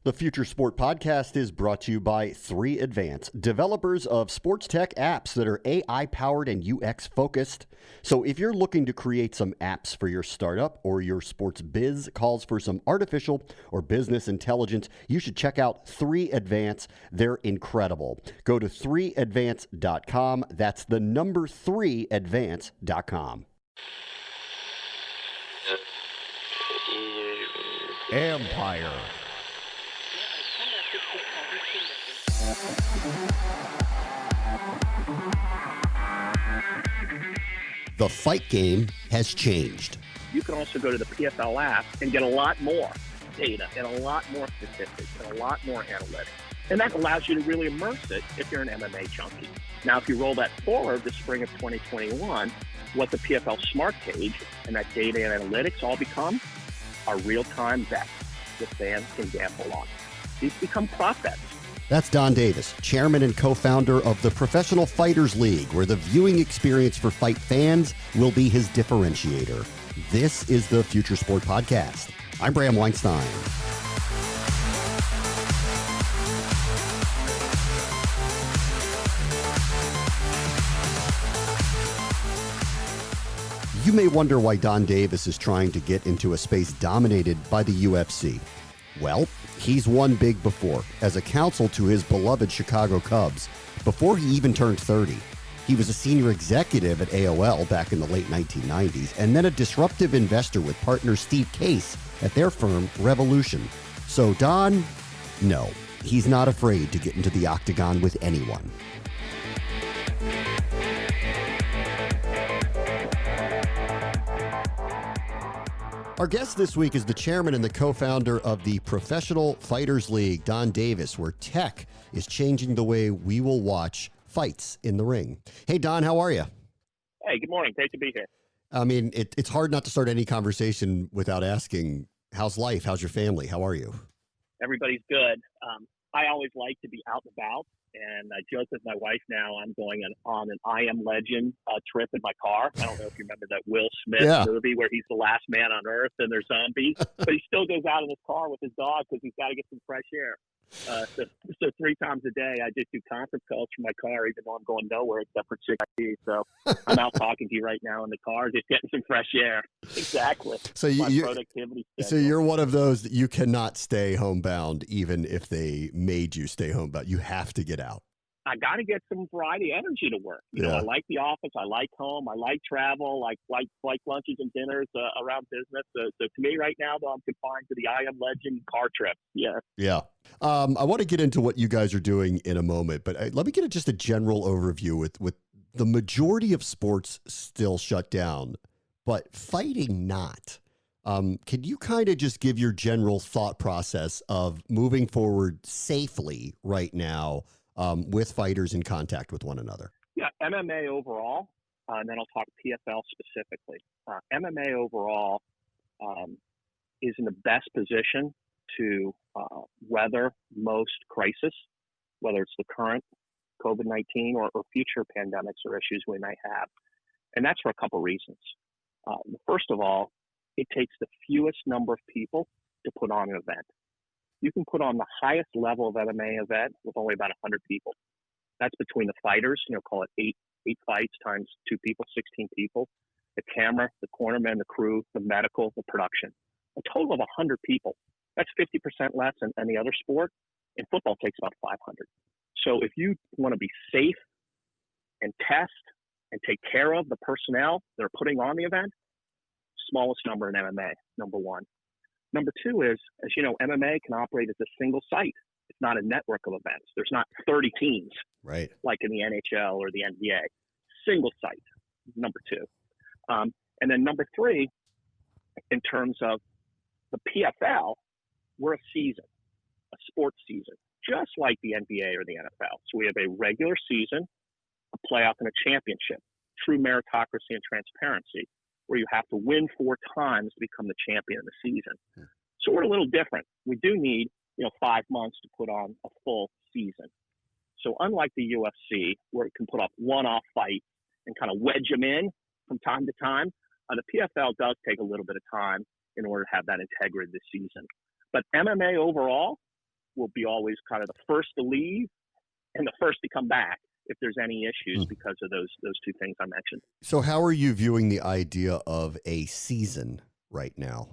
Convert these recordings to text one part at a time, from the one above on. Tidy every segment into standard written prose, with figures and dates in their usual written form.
The Future Sport Podcast is brought to you by 3Advance, developers of sports tech apps that are AI-powered and UX-focused. So if you're looking to create some apps for your startup or your sports biz calls for some artificial or business intelligence, you should check out 3Advance. They're incredible. Go to 3advance.com. That's the number 3advance.com. Empire. The fight game has changed. You can also go to the PFL app and get a lot more data and a lot more statistics and a lot more analytics. And that allows you to really immerse it if you're an MMA junkie. Now, if you roll that forward to spring of 2021, what the PFL Smart Cage and that data and analytics all become are real-time bets that fans can gamble on. These become prop bets. That's Donn Davis, chairman and co-founder of the Professional Fighters League, where the viewing experience for fight fans will be his differentiator. This is the Future Sport Podcast. I'm Bram Weinstein. You may wonder why Donn Davis is trying to get into a space dominated by the UFC. Well, he's won big before, as a counsel to his beloved Chicago Cubs, before he even turned 30. He was a senior executive at AOL back in the late 1990s, and then a disruptive investor with partner Steve Case at their firm, Revolution. So Donn, no, he's not afraid to get into the octagon with anyone. Our guest this week is the chairman and the co-founder of the Professional Fighters League, Donn Davis, where tech is changing the way we will watch fights in the ring. Hey, Donn, how are you? Hey, good morning. Great to be here. I mean, it's hard not to start any conversation without asking, how's life? How's your family? How are you? Everybody's good. I always like to be out and about, and I joke with my wife now I'm going on an I Am Legend trip in my car. I don't know if you remember that Will Smith movie where he's the last man on Earth and they're zombies, but he still goes out in his car with his dog because he's got to get some fresh air. So 3 times a day I just do conference calls from my car, even though I'm going nowhere except for Chick-fil-A. So I'm out talking to you right now in the car, just getting some fresh air. Exactly. So you're one of those that you cannot stay homebound, even if they made you stay homebound. You have to get out. I got to get some variety energy to work. You know, I like the office. I like home. I like travel. I like lunches and dinners around business. So to me right now, though, I'm confined to the I Am Legend car trip. Yeah. Yeah. I want to get into what you guys are doing in a moment, but let me get just a general overview with the majority of sports still shut down, but fighting not. Can you kind of just give your general thought process of moving forward safely right now with fighters in contact with one another? Yeah, MMA overall, and then I'll talk PFL specifically. MMA overall is in the best position to weather most crisis, whether it's the current COVID-19 or future pandemics or issues we may have. And that's for a couple reasons. First of all, it takes the fewest number of people to put on an event. You can put on the highest level of MMA event with only about 100 people. That's between the fighters, call it eight fights times 2 people, 16 people, the camera, the cornermen, the crew, the medical, the production. A total of 100 people. That's 50% less than any other sport. And football takes about 500. So if you want to be safe and test and take care of the personnel that are putting on the event, smallest number in MMA, number one. Number two is, as you know, MMA can operate as a single site. It's not a network of events. There's not 30 teams, right, like in the NHL or the NBA. Single site, number two. And then number three, in terms of the PFL, we're a season, a sports season, just like the NBA or the NFL. So we have a regular season, a playoff, and a championship, true meritocracy and transparency, where you have to win 4 times to become the champion of the season. Yeah. So we're a little different. We do need, 5 months to put on a full season. So unlike the UFC, where it can put up one-off fights and kind of wedge them in from time to time, the PFL does take a little bit of time in order to have that integrity this season. But MMA overall, will be always kind of the first to leave and the first to come back if there's any issues because of those two things I mentioned. So how are you viewing the idea of a season right now?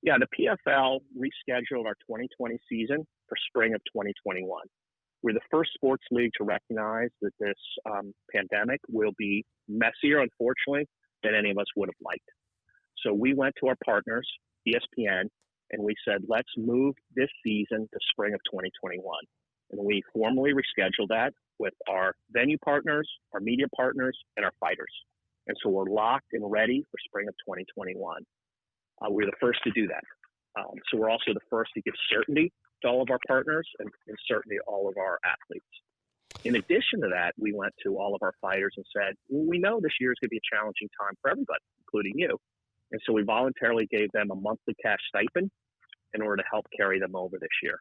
Yeah, the PFL rescheduled our 2020 season for spring of 2021. We're the first sports league to recognize that this pandemic will be messier, unfortunately, than any of us would have liked. So we went to our partners, ESPN, and we said, let's move this season to spring of 2021. And we formally rescheduled that with our venue partners, our media partners, and our fighters. And so we're locked and ready for spring of 2021. We're the first to do that. So we're also the first to give certainty to all of our partners and certainty to all of our athletes. In addition to that, we went to all of our fighters and said, well, we know this year is going to be a challenging time for everybody, including you. And so we voluntarily gave them a monthly cash stipend in order to help carry them over this year.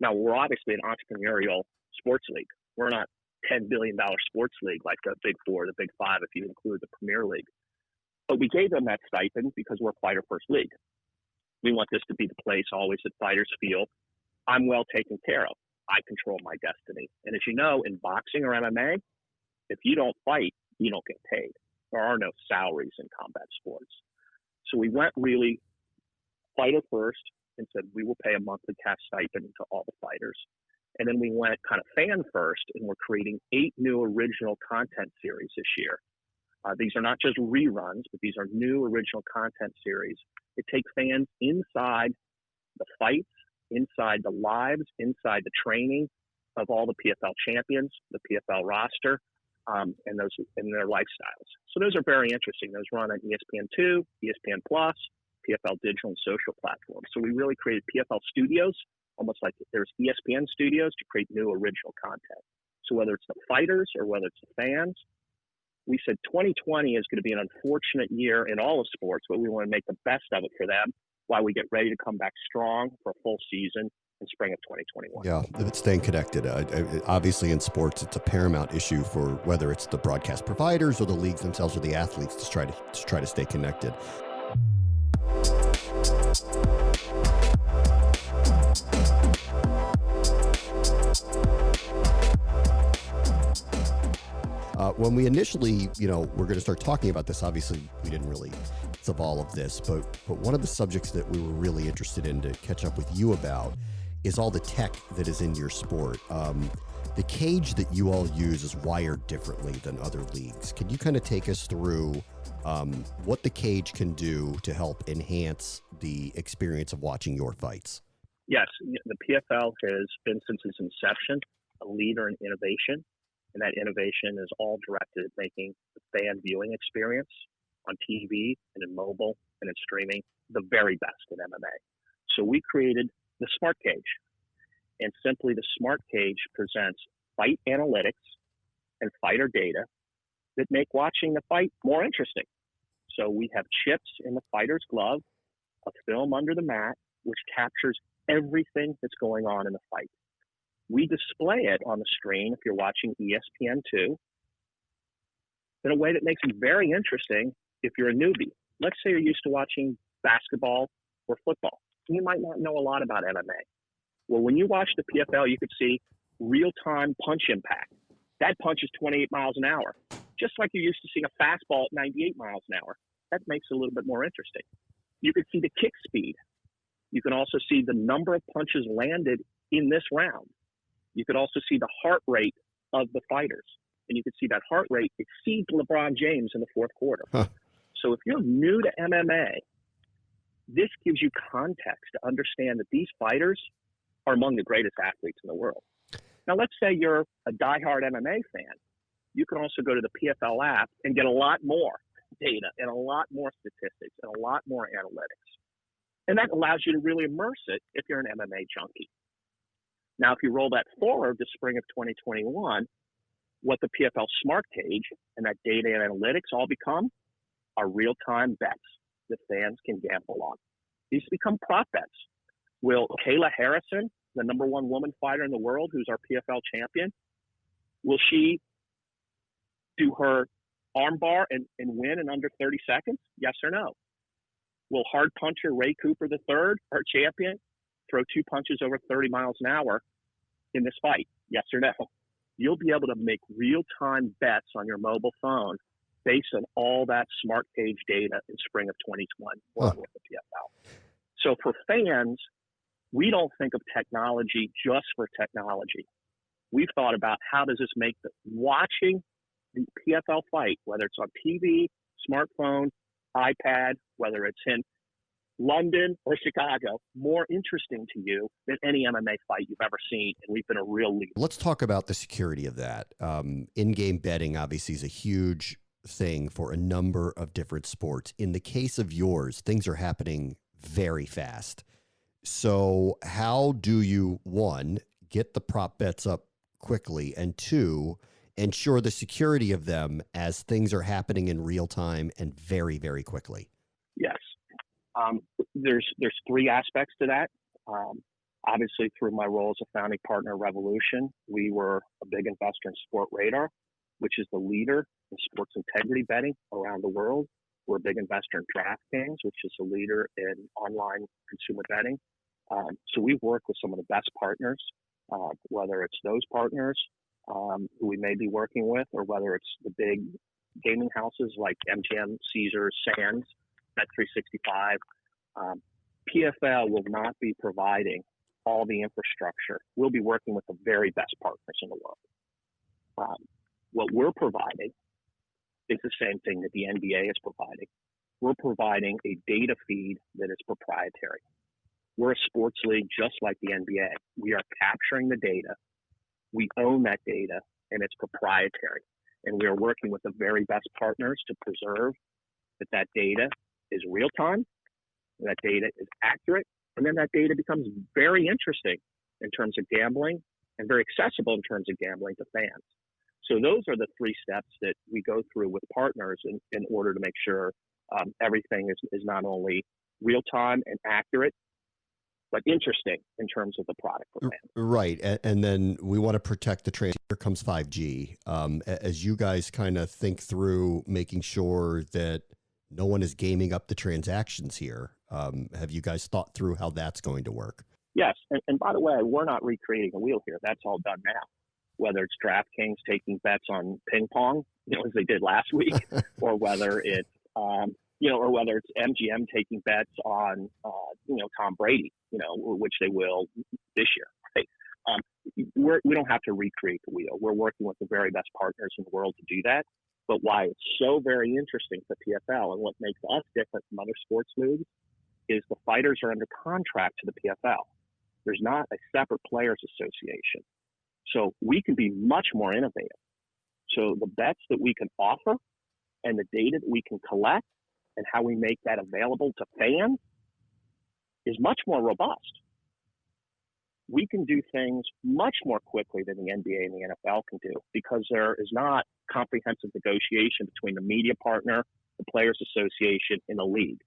Now, we're obviously an entrepreneurial sports league. We're not $10 billion sports league like the Big Four, the Big Five, if you include the Premier League. But we gave them that stipend because we're a fighter first league. We want this to be the place always that fighters feel, I'm well taken care of. I control my destiny. And as you know, in boxing or MMA, if you don't fight, you don't get paid. There are no salaries in combat sports. So we went really fighter first and said we will pay a monthly cash stipend to all the fighters. And then we went kind of fan first, and we're creating 8 new original content series this year. These are not just reruns, but these are new original content series. It takes fans inside the fights, inside the lives, inside the training of all the PFL champions, the PFL roster, and their lifestyles. So those are very interesting. Those run on ESPN2, ESPN Plus, PFL digital and social platforms. So we really created PFL studios, almost like there's ESPN studios to create new original content. So whether it's the fighters or whether it's the fans, we said 2020 is going to be an unfortunate year in all of sports, but we want to make the best of it for them while we get ready to come back strong for a full season in spring of 2021. Yeah, it's staying connected. Obviously, in sports, it's a paramount issue for whether it's the broadcast providers or the leagues themselves or the athletes to try to stay connected. When we initially, we're going to start talking about this, obviously we didn't really of all of this, but one of the subjects that we were really interested in to catch up with you about is all the tech that is in your sport. The cage that you all use is wired differently than other leagues. Can you kind of take us through what the cage can do to help enhance the experience of watching your fights? Yes, the PFL has been since its inception a leader in innovation, and that innovation is all directed at making the fan viewing experience on TV and in mobile and in streaming the very best in MMA. So we created the Smart Cage, and simply the Smart Cage presents fight analytics and fighter data that make watching the fight more interesting. So we have chips in the fighter's glove, a film under the mat, which captures everything that's going on in the fight. We display it on the screen if you're watching ESPN2 in a way that makes it very interesting if you're a newbie. Let's say you're used to watching basketball or football. You might not know a lot about MMA. Well, when you watch the PFL, you could see real-time punch impact. That punch is 28 miles an hour, just like you're used to seeing a fastball at 98 miles an hour. That makes it a little bit more interesting. You could see the kick speed. You can also see the number of punches landed in this round. You could also see the heart rate of the fighters. And you could see that heart rate exceeds LeBron James in the fourth quarter. So if you're new to MMA, this gives you context to understand that these fighters are among the greatest athletes in the world. Now, let's say you're a diehard MMA fan. You can also go to the PFL app and get a lot more data and a lot more statistics and a lot more analytics. And that allows you to really immerse it if you're an MMA junkie. Now, if you roll that forward to spring of 2021, what the PFL Smart Cage and that data and analytics all become are real-time bets that fans can gamble on. These become prop bets. Will Kayla Harrison, the number one woman fighter in the world, who's our PFL champion, will she do her armbar and win in under 30 seconds? Yes or no? Will hard puncher Ray Cooper III, our champion, throw two punches over 30 miles an hour in this fight? Yes or no? You'll be able to make real-time bets on your mobile phone based on all that smart cage data in spring of 2020 with the PFL. So for fans, we don't think of technology just for technology. We've thought about how does this make watching the PFL fight, whether it's on TV, smartphone, iPad, whether it's in London or Chicago, more interesting to you than any MMA fight you've ever seen. And we've been a real leader. Let's talk about the security of that. In-game betting obviously is a huge thing for a number of different sports. In the case of yours, things are happening very fast. So how do you, one, get the prop bets up quickly, and two, ensure the security of them as things are happening in real time and very, very quickly? Yes. There's three aspects to that. Obviously, through my role as a founding partner of Revolution, we were a big investor in Sport Radar, which is the leader in sports integrity betting around the world. We're a big investor in DraftKings, which is a leader in online consumer betting. So we've worked with some of the best partners, whether it's those partners who we may be working with, or whether it's the big gaming houses like MGM, Caesars, Sands, Bet365. PFL will not be providing all the infrastructure. We'll be working with the very best partners in the world. What we're providing is the same thing that the NBA is providing. We're providing a data feed that is proprietary. We're a sports league just like the NBA. We are capturing the data. We own that data, and it's proprietary. And we are working with the very best partners to preserve that data is real time, that data is accurate, and then that data becomes very interesting in terms of gambling and very accessible in terms of gambling to fans. So those are the three steps that we go through with partners in order to make sure everything is not only real time and accurate, but interesting in terms of the product for fans. Right. And then we want to protect the trans. Here comes 5G. As you guys kind of think through making sure that no one is gaming up the transactions here, have you guys thought through how that's going to work? Yes. And by the way, we're not recreating the wheel here. That's all done now. Whether it's DraftKings taking bets on ping pong, as they did last week, or whether it's, or whether it's MGM taking bets on, Tom Brady, which they will this year, right? We don't have to recreate the wheel. We're working with the very best partners in the world to do that. But why it's so very interesting for PFL and what makes us different from other sports leagues is the fighters are under contract to the PFL. There's not a separate players association. So we can be much more innovative. So the bets that we can offer and the data that we can collect and how we make that available to fans is much more robust. We can do things much more quickly than the NBA and the NFL can do because there is not comprehensive negotiation between the media partner, the Players Association, and the league.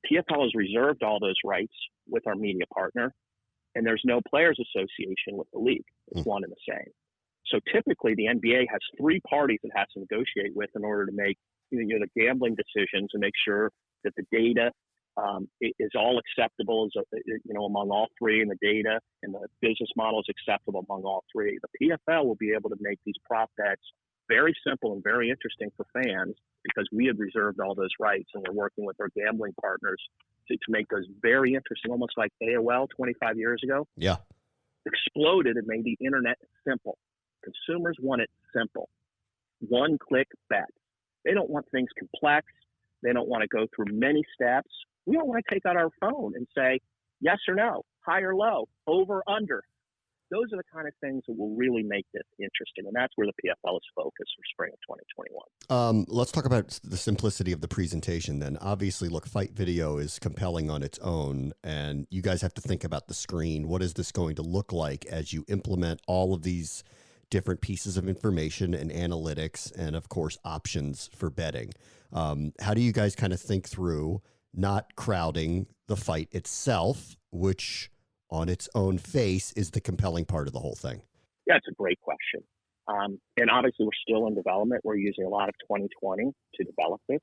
PFL has reserved all those rights with our media partner, and there's no Players Association with the league. It's one and the same. So typically, the NBA has three parties it has to negotiate with in order to make the gambling decisions and make sure that the data is all acceptable among all three, and the data and the business model is acceptable among all three. The PFL will be able to make these prop bets very simple and very interesting for fans because we have reserved all those rights, and we're working with our gambling partners to make those very interesting, almost like AOL 25 years ago. Yeah. Exploded and made the internet simple. Consumers want it simple. One-click bet. They don't want things complex. They don't want to go through many steps. We don't want to take out our phone and say yes or no, high or low, over, under. Those are the kind of things that will really make this interesting, and that's where the PFL is focused for spring of 2021. Let's talk about the simplicity of the presentation then. Obviously, look, fight video is compelling on its own, and you guys have to think about the screen. What is this going to look like as you implement all of these different pieces of information and analytics and, of course, options for betting? How do you guys kind of think through not crowding the fight itself, which on its own face is the compelling part of the whole thing? Yeah, it's a great question. And obviously, we're still in development. We're using a lot of 2020 to develop this.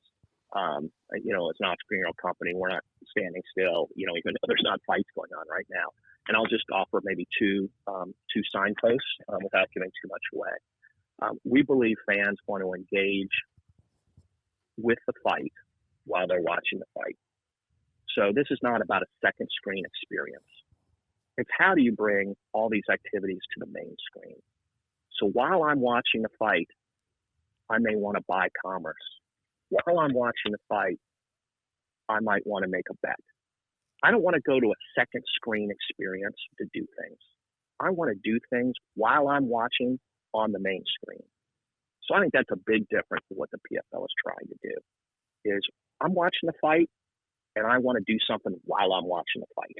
As an entrepreneurial company, we're not standing still, even though there's not fights going on right now. And I'll just offer maybe two signposts without giving too much away. We believe fans want to engage with the fight while they're watching the fight. So this is not about a second screen experience. It's how do you bring all these activities to the main screen? So while I'm watching the fight, I may want to buy commerce. While I'm watching the fight, I might want to make a bet. I don't want to go to a second screen experience to do things. I want to do things while I'm watching on the main screen. So I think that's a big difference in what the PFL is trying to do. Is I'm watching the fight, and I want to do something while I'm watching the fight.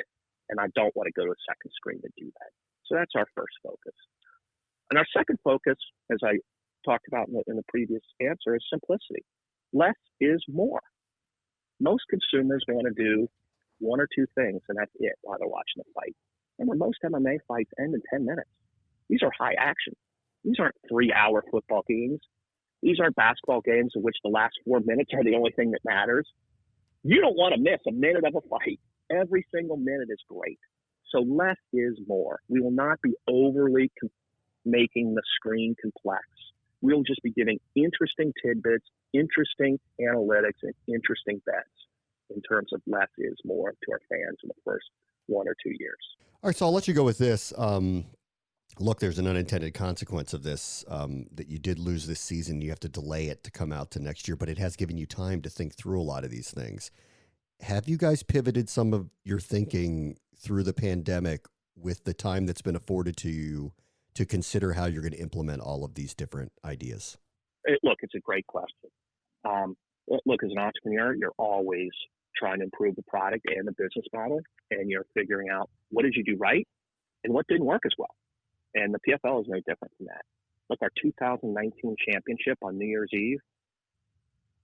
And I don't want to go to a second screen to do that. So that's our first focus. And our second focus, as I talked about in the previous answer, is simplicity. Less is more. Most consumers want to do one or two things, and that's it while they're watching the fight. And when most MMA fights end in 10 minutes, these are high action. These aren't 3-hour football games. These aren't basketball games in which the last 4 minutes are the only thing that matters. You don't want to miss a minute of a fight. Every single minute is great. So less is more. We will not be overly making the screen complex. We'll just be giving interesting tidbits, interesting analytics, and interesting bets in terms of less is more to our fans in the first 1 or 2 years. All right, so I'll let you go with this. Look, there's an unintended consequence of this, that you did lose this season. You have to delay it to come out to next year, but it has given you time to think through a lot of these things. Have you guys pivoted some of your thinking through the pandemic with the time that's been afforded to you to consider how you're going to implement all of these different ideas? Look, it's a great question. Look, as an entrepreneur, you're always trying to improve the product and the business model, and you're figuring out what did you do right and what didn't work as well. And the PFL is no different from that. Look, our 2019 championship on New Year's Eve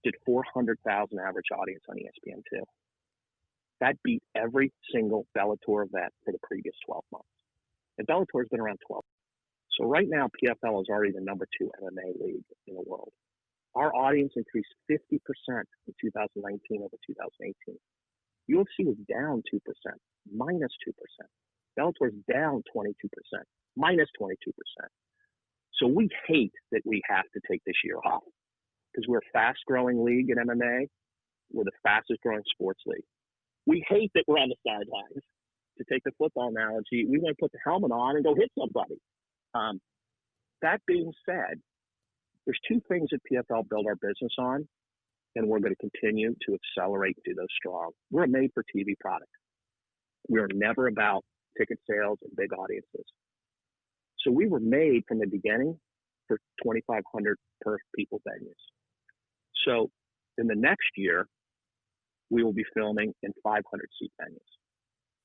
did 400,000 average audience on ESPN2. That beat every single Bellator event for the previous 12 months. And Bellator has been around 12. So right now, PFL is already the number 2 MMA league in the world. Our audience increased 50% in 2019 over 2018. UFC was down 2%, minus 2%. Bellator is down 22%, minus 22%. So we hate that we have to take this year off because we're a fast-growing league in MMA. We're the fastest-growing sports league. We hate that we're on the sidelines. To take the football analogy, we want to put the helmet on and go hit somebody. That being said, there's 2 things that PFL built our business on, and we're going to continue to accelerate and do those strong. We're a made-for-TV product. We're never about ticket sales and big audiences. So we were made from the beginning for 2,500 per people venues. So in the next year, we will be filming in 500-seat venues.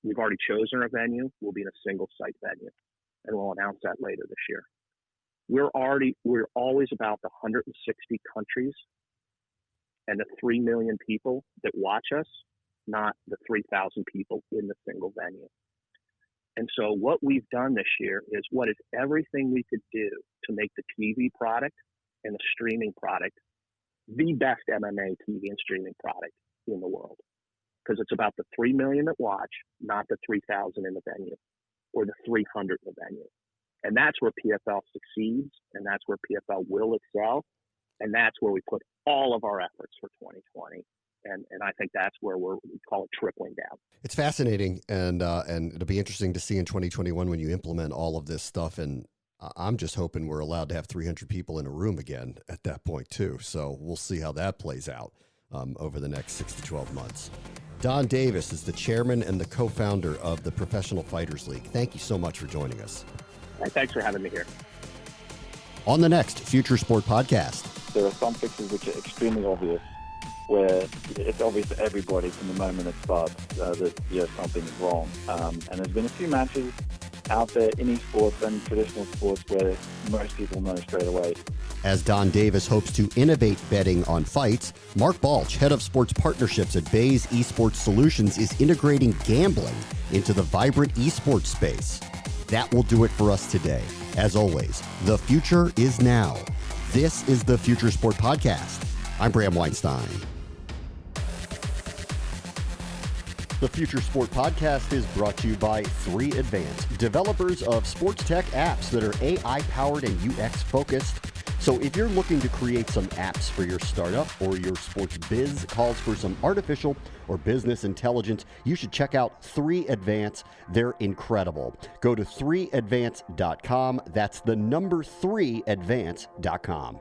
We've already chosen our venue. We'll be in a single-site venue, and we'll announce that later this year. We're always about the 160 countries and the 3 million people that watch us, not the 3,000 people in the single venue. And so what we've done this year is what is everything we could do to make the TV product and the streaming product the best MMA TV and streaming product in the world. Because it's about the 3 million that watch, not the 3,000 in the venue or the 300 in the venue. And that's where PFL succeeds, and that's where PFL will excel, and that's where we put all of our efforts for 2020. And I think that's where we call it tripling down. It's fascinating, and it'll be interesting to see in 2021 when you implement all of this stuff. And I'm just hoping we're allowed to have 300 people in a room again at that point too. So we'll see how that plays out over the next 6 to 12 months. Donn Davis is the chairman and the co-founder of the Professional Fighters League. Thank you so much for joining us. Thanks for having me here. On the next Future Sport Podcast. There are some fixes which are extremely obvious, where it's obvious to everybody from the moment it starts that something is wrong. And there's been a few matches out there in esports and traditional sports where most people know straight away. As Donn Davis hopes to innovate betting on fights, Mark Balch, head of sports partnerships at Bays Esports Solutions, is integrating gambling into the vibrant esports space. That will do it for us today. As always, the future is now. This is the Future Sport Podcast. I'm Bram Weinstein. The Future Sport Podcast is brought to you by 3 Advance, developers of sports tech apps that are AI-powered and UX-focused. So if you're looking to create some apps for your startup or your sports biz calls for some artificial or business intelligence, you should check out 3 Advance. They're incredible. Go to 3advance.com. That's the number 3advance.com.